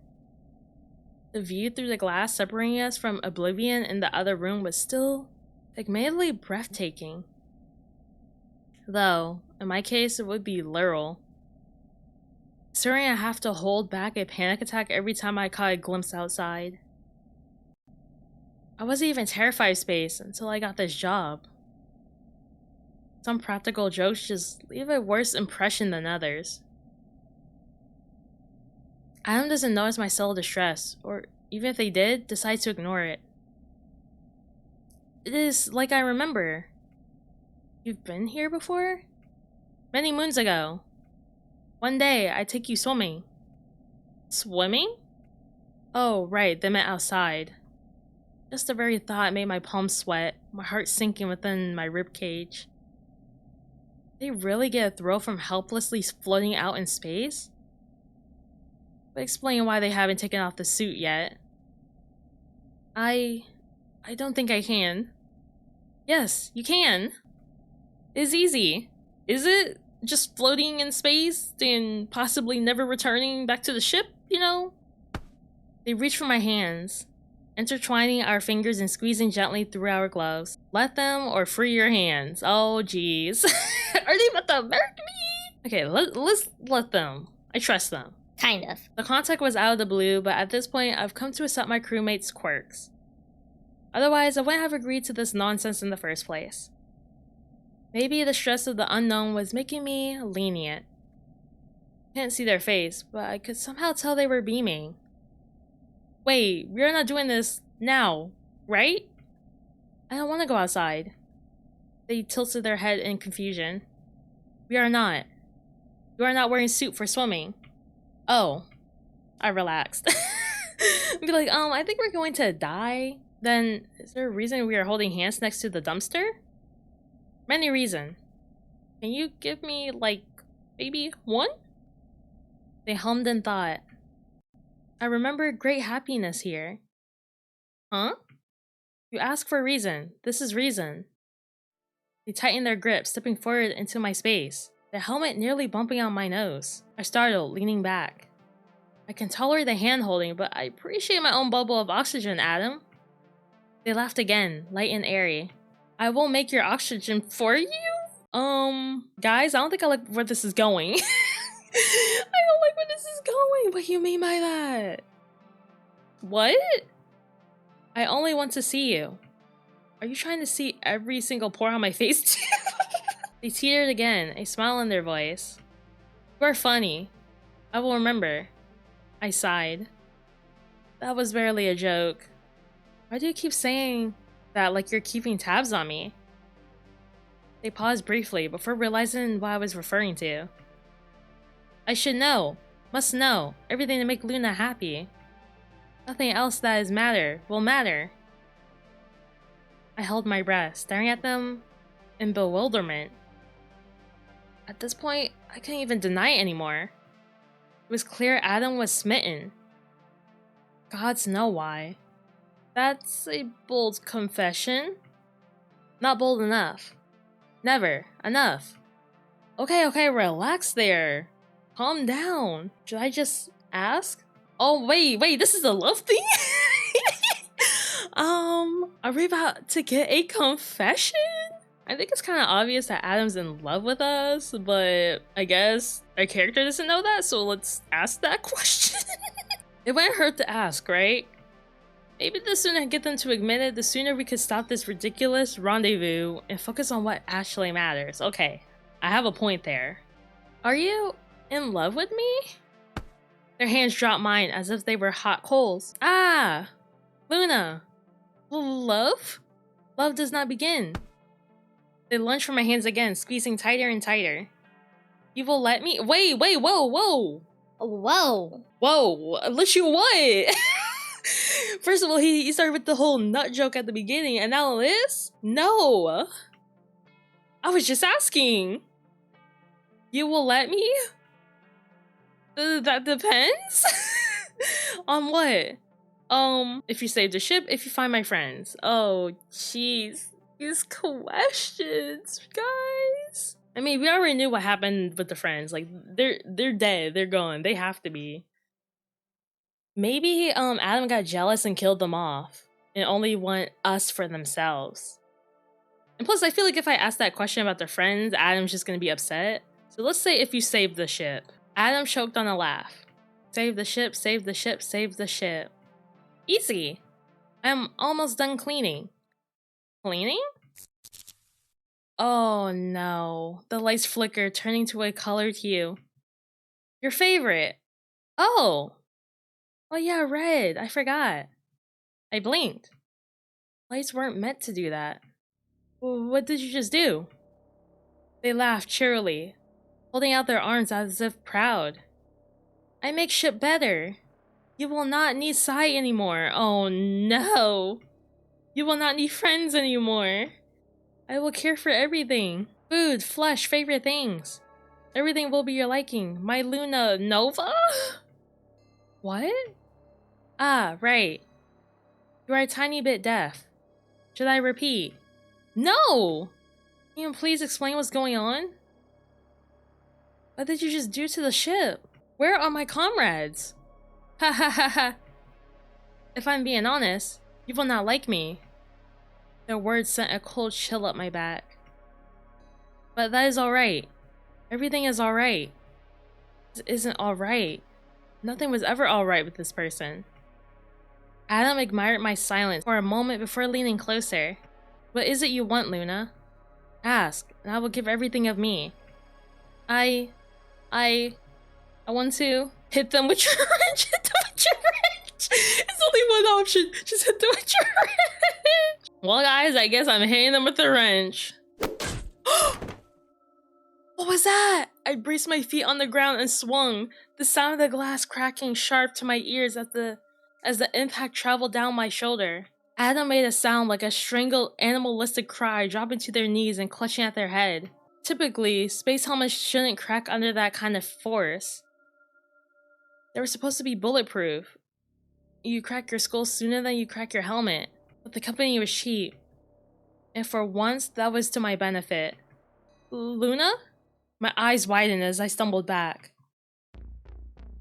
The view through the glass separating us from oblivion in the other room was still admittedly breathtaking. Though, in my case, it would be literal. Considering I have to hold back a panic attack every time I caught a glimpse outside. I wasn't even terrified of space until I got this job. Some practical jokes just leave a worse impression than others. Adam doesn't notice my subtle distress, or even if they did, decide to ignore it. It is like I remember. You've been here before? Many moons ago. One day, I take you swimming. Swimming? Oh, right, they meant outside. Just the very thought made my palms sweat, my heart sinking within my ribcage. They really get a thrill from helplessly floating out in space? But explain why they haven't taken off the suit yet. I don't think I can. Yes, you can. It's easy. Is it? Just floating in space and possibly never returning back to the ship, you know? They reach for my hands, intertwining our fingers and squeezing gently through our gloves. Let them or free your hands. Oh, jeez. Are they about to murk me? Okay, let's let them. I trust them. Kind of. The contact was out of the blue, but at this point, I've come to accept my crewmate's quirks. Otherwise, I wouldn't have agreed to this nonsense in the first place. Maybe the stress of the unknown was making me lenient. I couldn't see their face, but I could somehow tell they were beaming. Wait, we're not doing this now, right? I don't want to go outside. They tilted their head in confusion. We are not. You are not wearing a suit for swimming. Oh. I relaxed. Be like, I think we're going to die. Then, is there a reason we are holding hands next to the dumpster? Many reasons. Can you give me, like, maybe one? They hummed in thought. I remember great happiness here. Huh? You ask for a reason. This is reason. They tightened their grip, stepping forward into my space, the helmet nearly bumping on my nose. I startled, leaning back. I can tolerate the hand-holding, but I appreciate my own bubble of oxygen, Adam. They laughed again, light and airy. I will make your oxygen for you? Guys, I don't think I like where this is going. I don't like where this is going. What do you mean by that? What? I only want to see you. Are you trying to see every single pore on my face too? They teetered again, a smile in their voice. You are funny. I will remember. I sighed. That was barely a joke. Why do you keep saying that like you're keeping tabs on me? They paused briefly before realizing what I was referring to. I should know. Must know. Everything to make Luna happy. Nothing else that is matter will matter. I held my breath, staring at them in bewilderment. At this point, I couldn't even deny it anymore. It was clear Adam was smitten. Gods know why. That's a bold confession. Not bold enough. Never. Enough. Okay, relax there. Calm down. Should I just ask? Oh, wait, this is a love thing? Are we about to get a confession? I think it's kind of obvious that Adam's in love with us, but I guess our character doesn't know that, so let's ask that question. It wouldn't hurt to ask, right? Maybe the sooner I get them to admit it, the sooner we could stop this ridiculous rendezvous and focus on what actually matters. Okay, I have a point there. Are you in love with me? Their hands dropped mine as if they were hot coals. Ah! Luna! Love? Love does not begin. They lunged from my hands again, squeezing tighter and tighter. You will let me- Wait, whoa! Whoa, let you what? First of all, he started with the whole nut joke at the beginning, and now this? No! I was just asking. You will let me? That depends? On what? If you save the ship, if you find my friends. Oh, jeez. These questions, guys. I mean, we already knew what happened with the friends. Like, they're dead. They're gone. They have to be. Maybe, Adam got jealous and killed them off. And only want us for themselves. And plus, I feel like if I ask that question about their friends, Adam's just gonna be upset. So let's say if you save the ship. Adam choked on a laugh. Save the ship, save the ship, save the ship. Easy. I'm almost done cleaning. Cleaning? Oh no. The lights flicker, turning to a colored hue. Your favorite. Oh. Oh yeah, red. I forgot. I blinked. Lights weren't meant to do that. What did you just do? They laughed cheerily, holding out their arms as if proud. I make ship better. You will not need sight anymore. Oh no. You will not need friends anymore. I will care for everything. Food, flesh, favorite things. Everything will be your liking. My Luna Nova? What? Ah, right. You are a tiny bit deaf. Should I repeat? No! Can you please explain what's going on? What did you just do to the ship? Where are my comrades? Ha ha ha ha. If I'm being honest, you will not like me. Their words sent a cold chill up my back. But that is alright. Everything is alright. This isn't alright. Nothing was ever alright with this person. Adam admired my silence for a moment before leaning closer. What is it you want, Luna? Ask, and I will give everything of me. I want to hit them with your wrench. Hit them with your wrench. It's only one option. Just hit them with your wrench. Well, guys, I guess I'm hitting them with the wrench. What was that? I braced my feet on the ground and swung, the sound of the glass cracking sharp to my ears as the impact traveled down my shoulder. Adam made a sound like a strangled animalistic cry, dropping to their knees and clutching at their head. Typically, space helmets shouldn't crack under that kind of force. They were supposed to be bulletproof. You crack your skull sooner than you crack your helmet. But the company was cheap. And for once, that was to my benefit. Luna? My eyes widened as I stumbled back.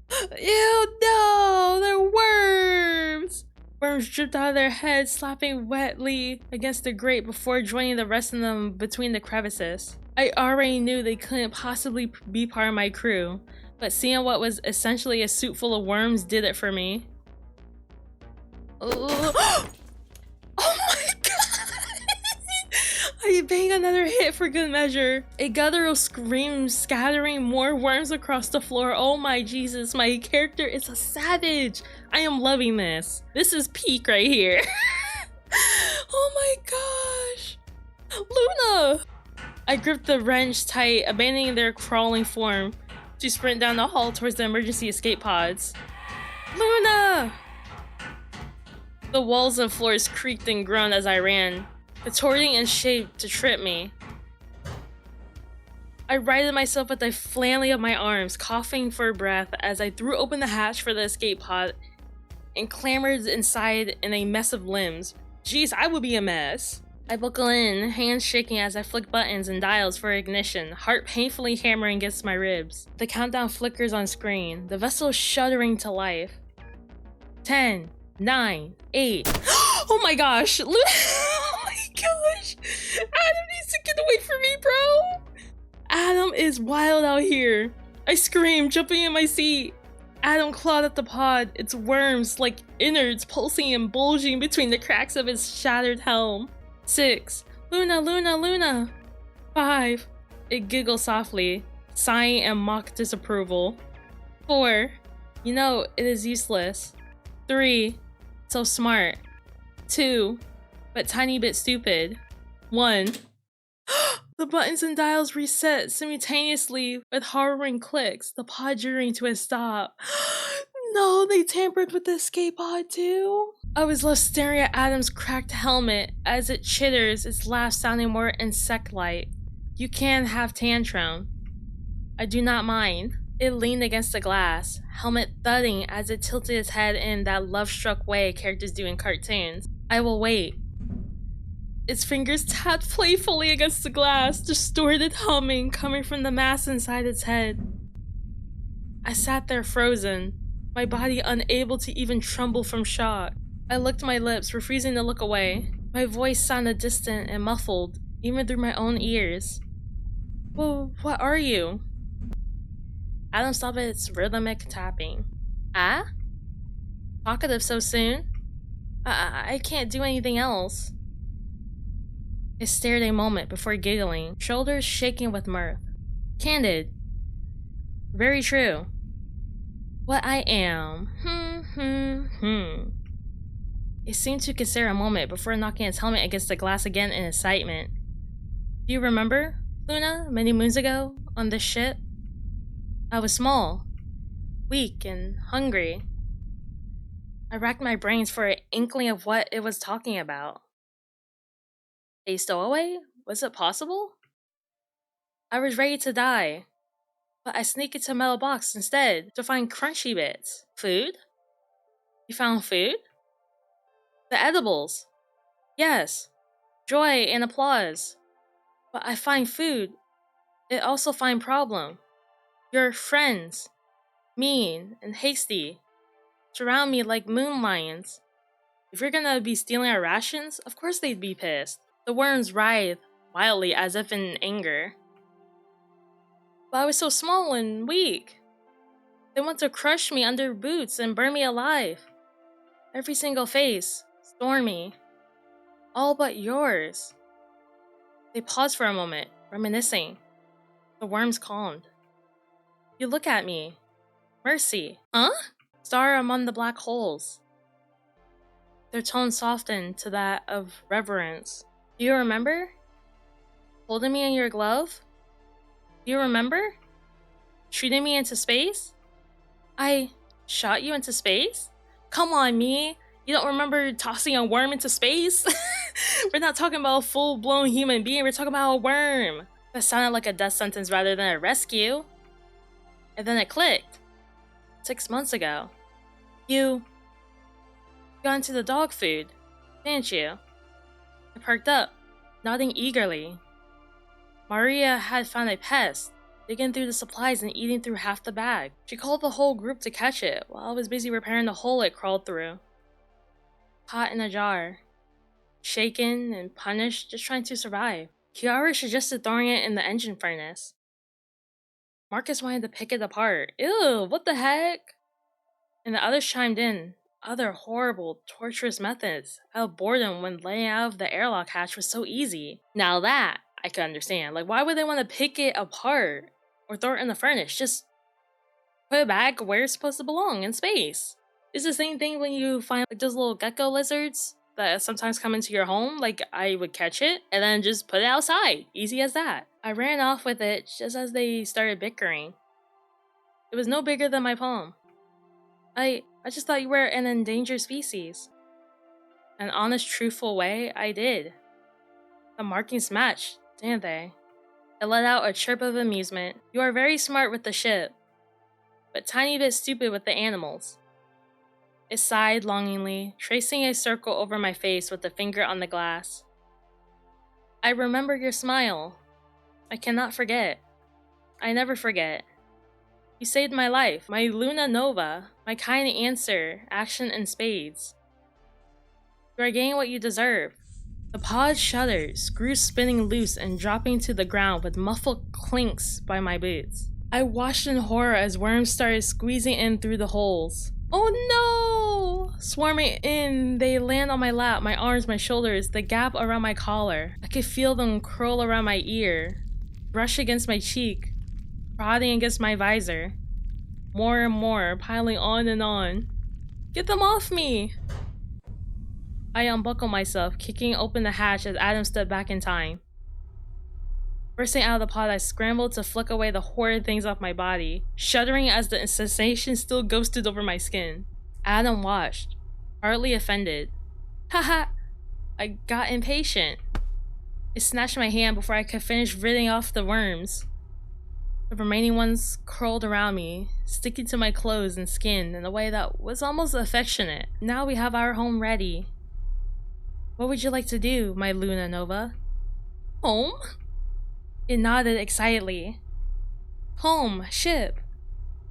Ew, no! They're worms! Worms dripped out of their heads, slapping wetly against the grate before joining the rest of them between the crevices. I already knew they couldn't possibly be part of my crew, but seeing what was essentially a suit full of worms did it for me. Oh my god! I bang another hit for good measure. A guttural scream scattering more worms across the floor. Oh my Jesus, my character is a savage. I am loving this. This is peak right here. Oh my gosh. Luna! I gripped the wrench tight, abandoning their crawling form to sprint down the hall towards the emergency escape pods. Luna! The walls and floors creaked and groaned as I ran, contorting in shape to trip me. I righted myself with a flailing of my arms, coughing for breath as I threw open the hatch for the escape pod and clambered inside in a mess of limbs. Jeez, I would be a mess. I buckle in, hands shaking as I flick buttons and dials for ignition, heart painfully hammering against my ribs. The countdown flickers on screen, the vessel shuddering to life. 10, 9, 8. Oh my gosh! Oh my gosh! Adam needs to get away from me, bro! Adam is wild out here. I scream, jumping in my seat. Adam clawed at the pod, its worms like innards pulsing and bulging between the cracks of his shattered helm. 6. Luna, Luna, Luna. 5. It giggles softly, sighing and mock disapproval. 4. You know, it is useless. 3. So smart. 2. But tiny bit stupid. 1. The buttons and dials reset simultaneously with horrifying clicks, the pod jittering to a stop. No, they tampered with the escape pod too? I was left staring at Adam's cracked helmet as it chitters, its laugh sounding more insect-like. You can have tantrum. I do not mind. It leaned against the glass, helmet thudding as it tilted its head in that love-struck way characters do in cartoons. I will wait. Its fingers tapped playfully against the glass, distorted humming coming from the mass inside its head. I sat there frozen, my body unable to even tremble from shock. I licked my lips, refusing to look away. My voice sounded distant and muffled, even through my own ears. Well, what are you? Adam stopped its rhythmic tapping. Ah? Talkative so soon? I can't do anything else. It stared a moment before giggling, shoulders shaking with mirth. Candid. Very true. What I am. It seemed to consider a moment before knocking its helmet against the glass again in excitement. Do you remember, Luna, many moons ago, on this ship? I was small, weak, and hungry. I racked my brains for an inkling of what it was talking about. A stowaway? Was it possible? I was ready to die, but I sneaked into a metal box instead to find crunchy bits. Food? You found food? The edibles. Yes. Joy and applause. But I find food. It also find problem. Your friends, mean and hasty, surround me like moon lions. If you're gonna be stealing our rations, of course they'd be pissed. The worms writhed wildly as if in anger. But I was so small and weak. They want to crush me under boots and burn me alive. Every single face, stormy. All but yours. They paused for a moment, reminiscing. The worms calmed. You look at me. Mercy. Huh? Star among the black holes. Their tone softened to that of reverence. Do you remember? Holding me in your glove? Do you remember? Shooting me into space? I shot you into space? Come on, me. You don't remember tossing a worm into space? We're not talking about a full-blown human being. We're talking about a worm. That sounded like a death sentence rather than a rescue. And then it clicked. 6 months ago. You got into the dog food, didn't you? I perked up, nodding eagerly. Maria had found a pest, digging through the supplies and eating through half the bag. She called the whole group to catch it, while I was busy repairing the hole it crawled through. Caught in a jar. Shaken and punished, just trying to survive. Kiara suggested throwing it in the engine furnace. Marcus wanted to pick it apart. Ew, what the heck? And the others chimed in. Other horrible, torturous methods out of boredom when letting out of the airlock hatch was so easy. Now that I could understand. Like, why would they want to pick it apart or throw it in the furnace? Just put it back where it's supposed to belong, in space. It's the same thing when you find like those little gecko lizards that sometimes come into your home. Like, I would catch it and then just put it outside. Easy as that. I ran off with it just as they started bickering. It was no bigger than my palm. I just thought you were an endangered species. An honest, truthful way, I did. The markings matched, didn't they? It let out a chirp of amusement. You are very smart with the ship, but tiny bit stupid with the animals. It sighed longingly, tracing a circle over my face with a finger on the glass. I remember your smile. I cannot forget. I never forget. You saved my life, my Luna Nova, my kind answer, action in spades. You are getting what you deserve. The pod shuddered, screws spinning loose and dropping to the ground with muffled clinks by my boots. I watched in horror as worms started squeezing in through the holes. Oh no! Swarming in, they land on my lap, my arms, my shoulders, the gap around my collar. I could feel them curl around my ear, brush against my cheek, prodding against my visor. More and more, piling on and on. Get them off me! I unbuckled myself, kicking open the hatch as Adam stepped back in time. Bursting out of the pod, I scrambled to flick away the horrid things off my body, shuddering as the sensation still ghosted over my skin. Adam watched, hardly offended. Haha! I got impatient. It snatched my hand before I could finish ridding off the worms. The remaining ones curled around me, sticking to my clothes and skin in a way that was almost affectionate. Now we have our home ready. What would you like to do, my Luna Nova? Home? It nodded excitedly. Home, ship.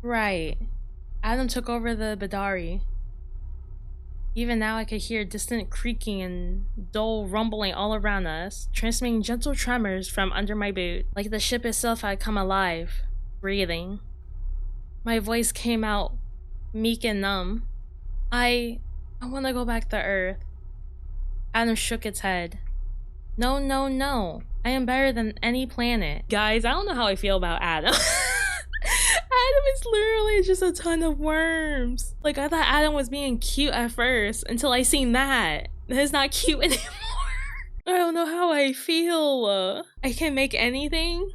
Right. Adam took over the Badari. Even now I could hear distant creaking and dull rumbling all around us, transmitting gentle tremors from under my boot, like the ship itself had come alive, breathing. My voice came out, meek and numb. I want to go back to Earth. Adam shook its head. No, no, no. I am better than any planet. Guys, I don't know how I feel about Adam. Adam is literally just a ton of worms. Like, I thought Adam was being cute at first until I seen that. He's not cute anymore. I don't know how I feel. I can make anything.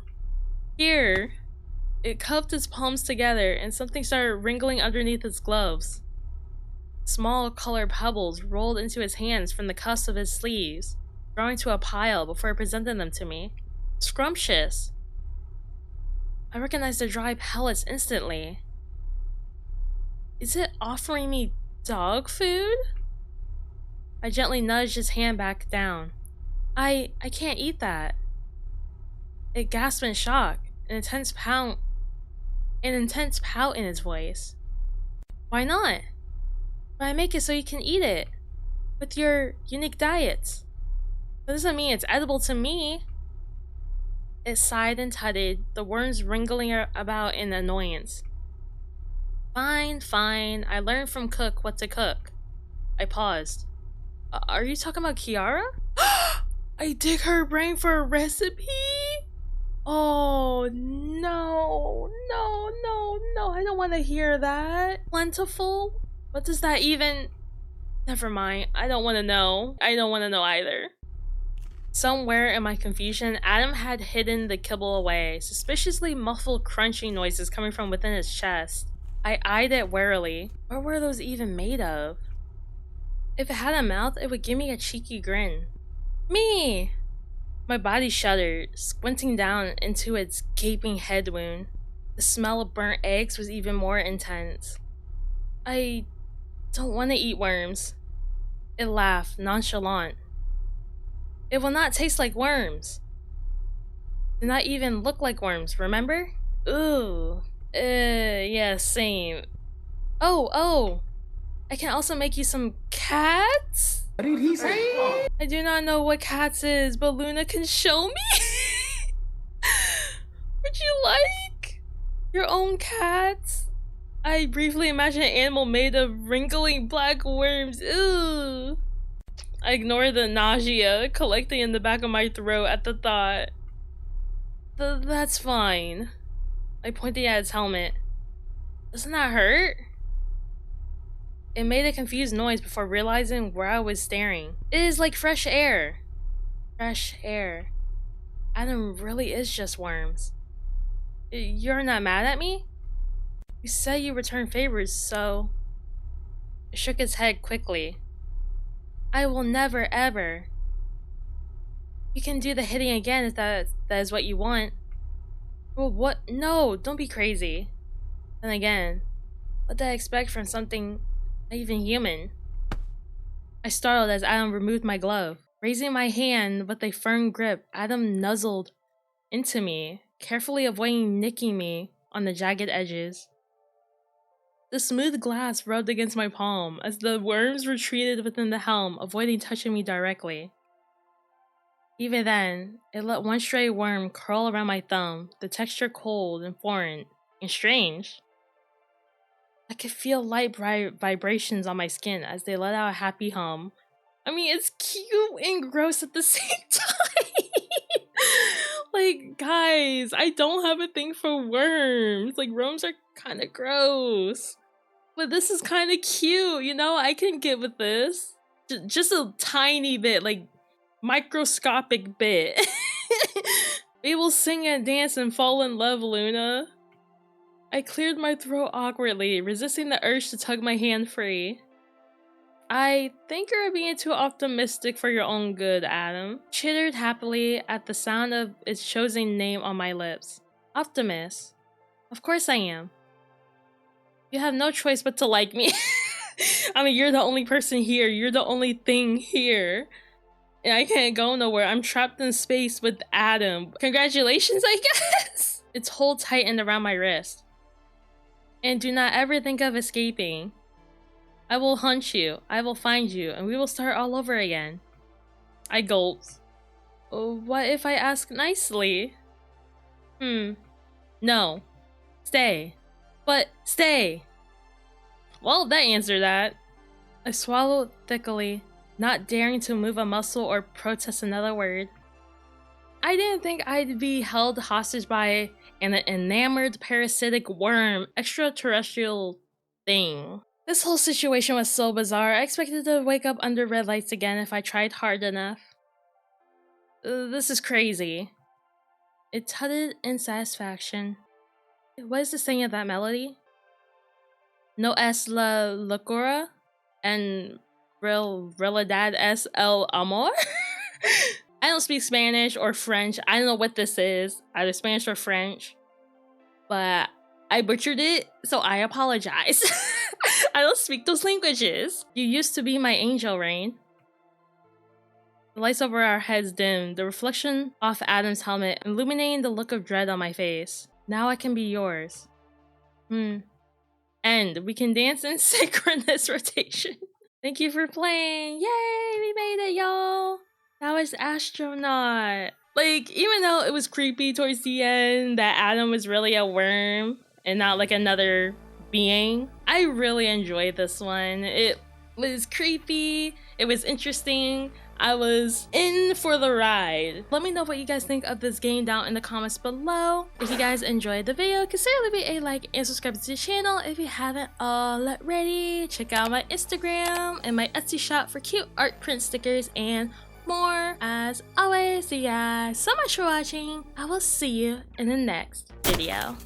Here. It cupped its palms together and something started wriggling underneath its gloves. Small colored pebbles rolled into his hands from the cuffs of his sleeves, growing to a pile before it presented them to me. Scrumptious. I recognized the dry pellets instantly. Is it offering me dog food? I gently nudged his hand back down. I can't eat that. It gasped in shock, an intense pout in its voice. Why not? But I make it so you can eat it. With your unique diets. That doesn't mean it's edible to me. It sighed and tutted, the worms wriggling about in annoyance. Fine, fine. I learned from Cook what to cook. I paused. Are you talking about Kiara? I dig her brain for a recipe? Oh, no. No, no, no. I don't want to hear that. Plentiful? What does that even... Never mind. I don't want to know. I don't want to know either. Somewhere in my confusion, Adam had hidden the kibble away, suspiciously muffled crunching noises coming from within his chest. I eyed it warily. What were those even made of? If it had a mouth, it would give me a cheeky grin. Me! My body shuddered, squinting down into its gaping head wound. The smell of burnt eggs was even more intense. I don't want to eat worms. It laughed, nonchalant. It will not taste like worms. Do not even look like worms, remember? Ooh. Yeah, same. Oh. I can also make you some cats? What did he say? I do not know what cats is, but Luna can show me? Would you like your own cats? I briefly imagined an animal made of wrinkling black worms. Ooh. I ignored the nausea collecting in the back of my throat at the thought. That's fine. I pointed at its helmet. Doesn't that hurt? It made a confused noise before realizing where I was staring. It is like fresh air. Fresh air. Adam really is just worms. You're not mad at me? You said you return favors, so... It shook its head quickly. I will never, ever. You can do the hitting again if that is what you want. Well, what? No, don't be crazy. Then again, what did I expect from something not even human? I startled as Adam removed my glove. Raising my hand with a firm grip, Adam nuzzled into me, carefully avoiding nicking me on the jagged edges. The smooth glass rubbed against my palm as the worms retreated within the helm, avoiding touching me directly. Even then, it let one stray worm curl around my thumb, the texture cold and foreign and strange. I could feel light vibrations on my skin as they let out a happy hum. I mean, it's cute and gross at the same time. Like, guys, I don't have a thing for worms. Like, worms are kind of gross. But this is kind of cute, you know? I can get with this. Just a tiny bit, like, microscopic bit. We will sing and dance and fall in love, Luna. I cleared my throat awkwardly, resisting the urge to tug my hand free. I think you're being too optimistic for your own good, Adam. Chittered happily at the sound of its chosen name on my lips. Optimist? Of course I am. You have no choice but to like me. I mean, you're the only person here. You're the only thing here. And I can't go nowhere. I'm trapped in space with Adam. Congratulations, I guess? Its hold tightened around my wrist. And do not ever think of escaping. I will hunt you, I will find you, and we will start all over again. I gulped. What if I ask nicely? No. Stay. But stay! Well, that answered that. I swallowed thickly, not daring to move a muscle or protest another word. I didn't think I'd be held hostage by an enamored parasitic worm extraterrestrial thing. This whole situation was so bizarre. I expected to wake up under red lights again if I tried hard enough. This is crazy. It tutted in satisfaction. What is the saying of that melody? No es la locura en realidad es el amor? I don't speak Spanish or French. I don't know what this is, either Spanish or French. But I butchered it, so I apologize. I don't speak those languages. You used to be my angel, Rain. The lights over our heads dimmed, the reflection off Adam's helmet illuminating the look of dread on my face. Now I can be yours. And we can dance in synchronous rotation. Thank you for playing. Yay, we made it, y'all. That was Astronaut. Like, even though it was creepy towards the end that Adam was really a worm and not like another being, I really enjoyed this one. It was creepy, it was interesting, I was in for the ride. Let me know what you guys think of this game down in the comments below. If you guys enjoyed the video, consider leaving a like and subscribe to the channel if you haven't already. Check out my Instagram and my Etsy shop for cute art print stickers and more. As always, thank you guys so much for watching. I will see you in the next video.